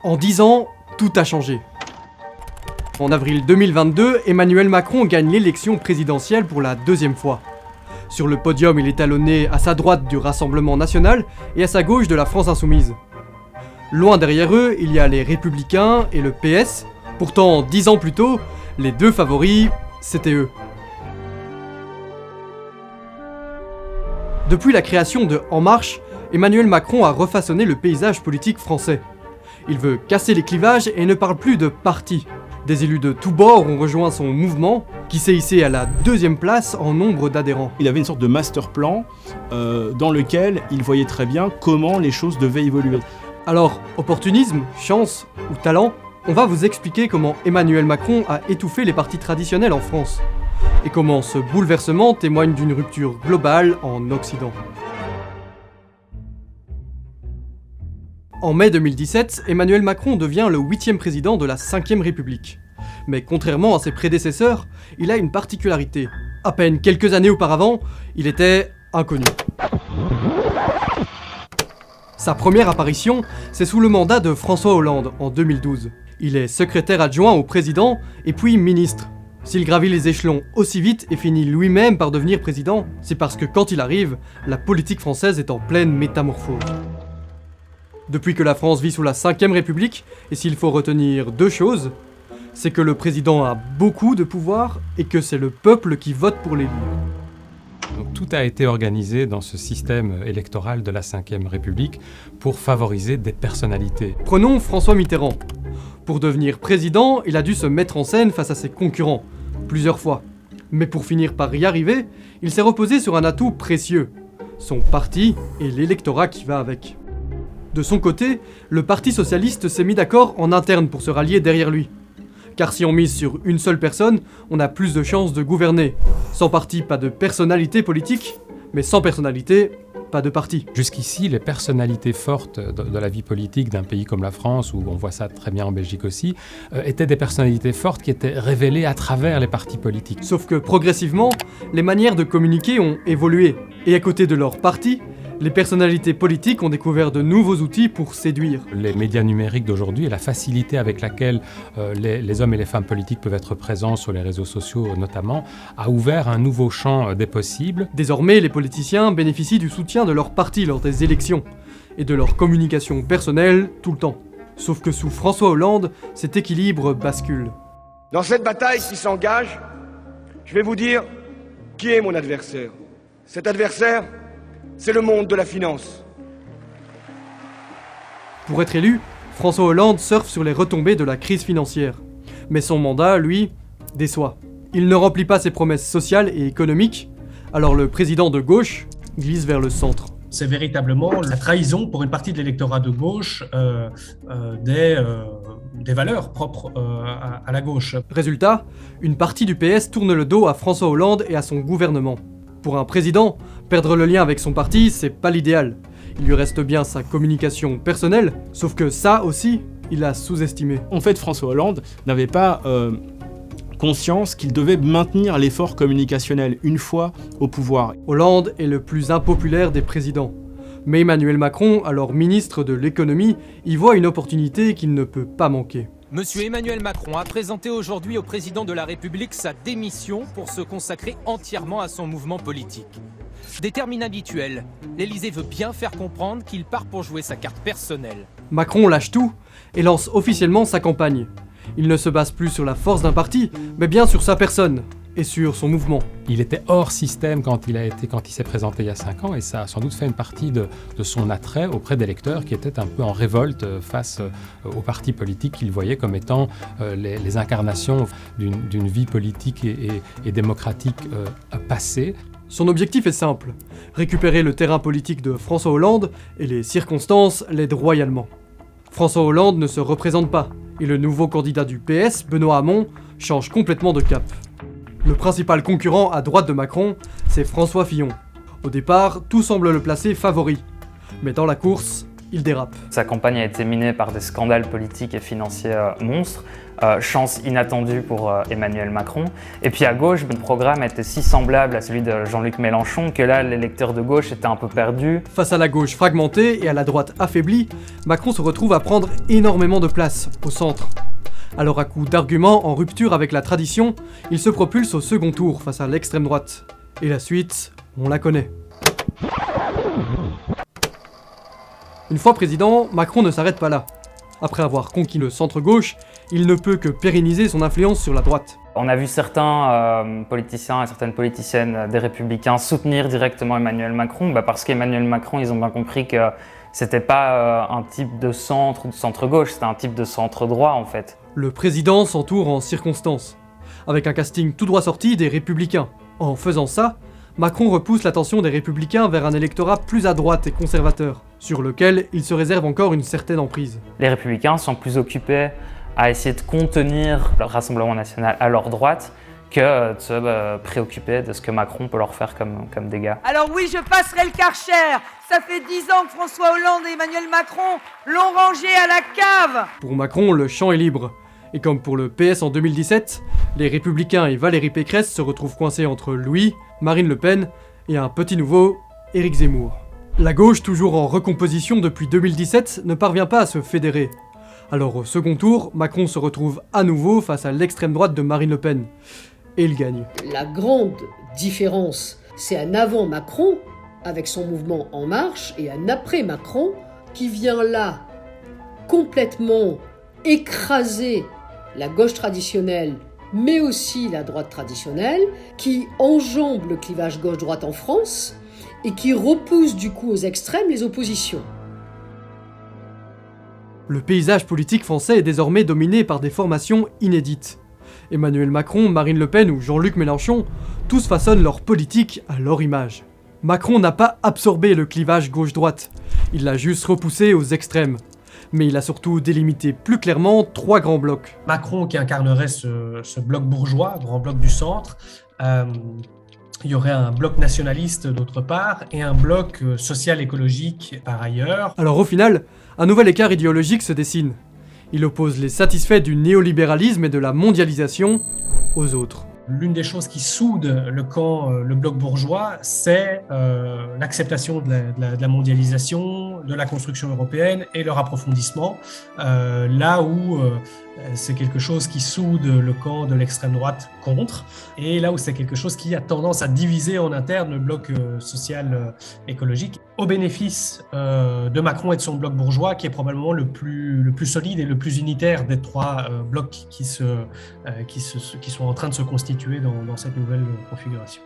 En 10 ans, tout a changé. En avril 2022, Emmanuel Macron gagne l'élection présidentielle pour la deuxième fois. Sur le podium, il est talonné à sa droite du Rassemblement National et à sa gauche de la France Insoumise. Loin derrière eux, il y a les Républicains et le PS. Pourtant, 10 ans plus tôt, les deux favoris, c'était eux. Depuis la création de En Marche, Emmanuel Macron a refaçonné le paysage politique français. Il veut casser les clivages et ne parle plus de parti. Des élus de tous bords ont rejoint son mouvement, qui s'est hissé à la deuxième place en nombre d'adhérents. Il avait une sorte de master plan dans lequel il voyait très bien comment les choses devaient évoluer. Alors, opportunisme, chance ou talent, on va vous expliquer comment Emmanuel Macron a étouffé les partis traditionnels en France, et comment ce bouleversement témoigne d'une rupture globale en Occident. En mai 2017, Emmanuel Macron devient le 8e président de la 5e République. Mais contrairement à ses prédécesseurs, il a une particularité. À peine quelques années auparavant, il était inconnu. Sa première apparition, c'est sous le mandat de François Hollande en 2012. Il est secrétaire adjoint au président et puis ministre. S'il gravit les échelons aussi vite et finit lui-même par devenir président, c'est parce que quand il arrive, la politique française est en pleine métamorphose. Depuis que la France vit sous la 5e République, et s'il faut retenir deux choses, c'est que le président a beaucoup de pouvoir et que c'est le peuple qui vote pour l'élire. Donc, tout a été organisé dans ce système électoral de la 5e République pour favoriser des personnalités. Prenons François Mitterrand. Pour devenir président, il a dû se mettre en scène face à ses concurrents, plusieurs fois. Mais pour finir par y arriver, il s'est reposé sur un atout précieux, son parti et l'électorat qui va avec. De son côté, le Parti socialiste s'est mis d'accord en interne pour se rallier derrière lui. Car si on mise sur une seule personne, on a plus de chances de gouverner. Sans parti, pas de personnalité politique, mais sans personnalité, pas de parti. Jusqu'ici, les personnalités fortes de la vie politique d'un pays comme la France, où on voit ça très bien en Belgique aussi, étaient des personnalités fortes qui étaient révélées à travers les partis politiques. Sauf que progressivement, les manières de communiquer ont évolué. Et à côté de leur parti, les personnalités politiques ont découvert de nouveaux outils pour séduire. Les médias numériques d'aujourd'hui et la facilité avec laquelle les hommes et les femmes politiques peuvent être présents sur les réseaux sociaux notamment, a ouvert un nouveau champ des possibles. Désormais, les politiciens bénéficient du soutien de leur parti lors des élections et de leur communication personnelle tout le temps. Sauf que sous François Hollande, cet équilibre bascule. Dans cette bataille qui s'engage, je vais vous dire qui est mon adversaire. Cet adversaire, c'est le monde de la finance. Pour être élu, François Hollande surfe sur les retombées de la crise financière. Mais son mandat, lui, déçoit. Il ne remplit pas ses promesses sociales et économiques, alors le président de gauche glisse vers le centre. C'est véritablement la trahison pour une partie de l'électorat de gauche des valeurs propres à la gauche. Résultat, une partie du PS tourne le dos à François Hollande et à son gouvernement. Pour un président, perdre le lien avec son parti, c'est pas l'idéal. Il lui reste bien sa communication personnelle, sauf que ça aussi, il a sous-estimé. En fait, François Hollande n'avait pas conscience qu'il devait maintenir l'effort communicationnel une fois au pouvoir. Hollande est le plus impopulaire des présidents. Mais Emmanuel Macron, alors ministre de l'économie, y voit une opportunité qu'il ne peut pas manquer. Monsieur Emmanuel Macron a présenté aujourd'hui au président de la République sa démission pour se consacrer entièrement à son mouvement politique. Des termes inhabituels, l'Élysée veut bien faire comprendre qu'il part pour jouer sa carte personnelle. Macron lâche tout et lance officiellement sa campagne. Il ne se base plus sur la force d'un parti, mais bien sur sa personne et sur son mouvement. Il était hors système quand il s'est présenté il y a 5 ans, et ça a sans doute fait une partie de son attrait auprès des électeurs qui étaient un peu en révolte face aux partis politiques qu'ils voyaient comme étant les incarnations d'une vie politique et démocratique passée. Son objectif est simple, récupérer le terrain politique de François Hollande et les circonstances l'aident royalement. François Hollande ne se représente pas, et le nouveau candidat du PS, Benoît Hamon, change complètement de cap. Le principal concurrent à droite de Macron, c'est François Fillon. Au départ, tout semble le placer favori. Mais dans la course, il dérape. Sa campagne a été minée par des scandales politiques et financiers monstres. Chance inattendue pour Emmanuel Macron. Et puis à gauche, le programme était si semblable à celui de Jean-Luc Mélenchon que là, l'électeur de gauche était un peu perdu. Face à la gauche fragmentée et à la droite affaiblie, Macron se retrouve à prendre énormément de place au centre. Alors à coup d'arguments en rupture avec la tradition, il se propulse au second tour face à l'extrême droite. Et la suite, on la connaît. Une fois président, Macron ne s'arrête pas là. Après avoir conquis le centre-gauche, il ne peut que pérenniser son influence sur la droite. On a vu certains politiciens et certaines politiciennes des Républicains soutenir directement Emmanuel Macron, parce qu'Emmanuel Macron, ils ont bien compris que c'était pas un type de centre ou de centre-gauche, c'était un type de centre-droit en fait. Le président s'entoure en circonstance, avec un casting tout droit sorti des Républicains. En faisant ça, Macron repousse l'attention des Républicains vers un électorat plus à droite et conservateur, sur lequel il se réserve encore une certaine emprise. Les Républicains sont plus occupés à essayer de contenir le Rassemblement national à leur droite que de se préoccuper de ce que Macron peut leur faire comme dégâts. Alors oui, je passerai le Karcher. Ça fait 10 ans que François Hollande et Emmanuel Macron l'ont rangé à la cave. Pour Macron, le champ est libre. Et comme pour le PS en 2017, les Républicains et Valérie Pécresse se retrouvent coincés entre Louis, Marine Le Pen et un petit nouveau, Éric Zemmour. La gauche, toujours en recomposition depuis 2017, ne parvient pas à se fédérer. Alors au second tour, Macron se retrouve à nouveau face à l'extrême droite de Marine Le Pen. Et il gagne. La grande différence, c'est un avant Macron, avec son mouvement En Marche, et un après Macron, qui vient là complètement écraser la gauche traditionnelle, mais aussi la droite traditionnelle, qui enjambe le clivage gauche-droite en France, et qui repousse du coup aux extrêmes les oppositions. Le paysage politique français est désormais dominé par des formations inédites. Emmanuel Macron, Marine Le Pen ou Jean-Luc Mélenchon, tous façonnent leur politique à leur image. Macron n'a pas absorbé le clivage gauche-droite, il l'a juste repoussé aux extrêmes. Mais il a surtout délimité plus clairement 3 grands blocs. Macron qui incarnerait ce bloc bourgeois, grand bloc du centre. Il y aurait un bloc nationaliste d'autre part et un bloc social-écologique par ailleurs. Alors au final, un nouvel écart idéologique se dessine. Il oppose les satisfaits du néolibéralisme et de la mondialisation aux autres. L'une des choses qui soude le bloc bourgeois, c'est l'acceptation de la mondialisation, de la construction européenne et leur approfondissement, là où c'est quelque chose qui soude le camp de l'extrême droite contre, et là où c'est quelque chose qui a tendance à diviser en interne le bloc social écologique, au bénéfice de Macron et de son bloc bourgeois, qui est probablement le plus solide et le plus unitaire des 3 blocs qui sont en train de se constituer dans cette nouvelle configuration.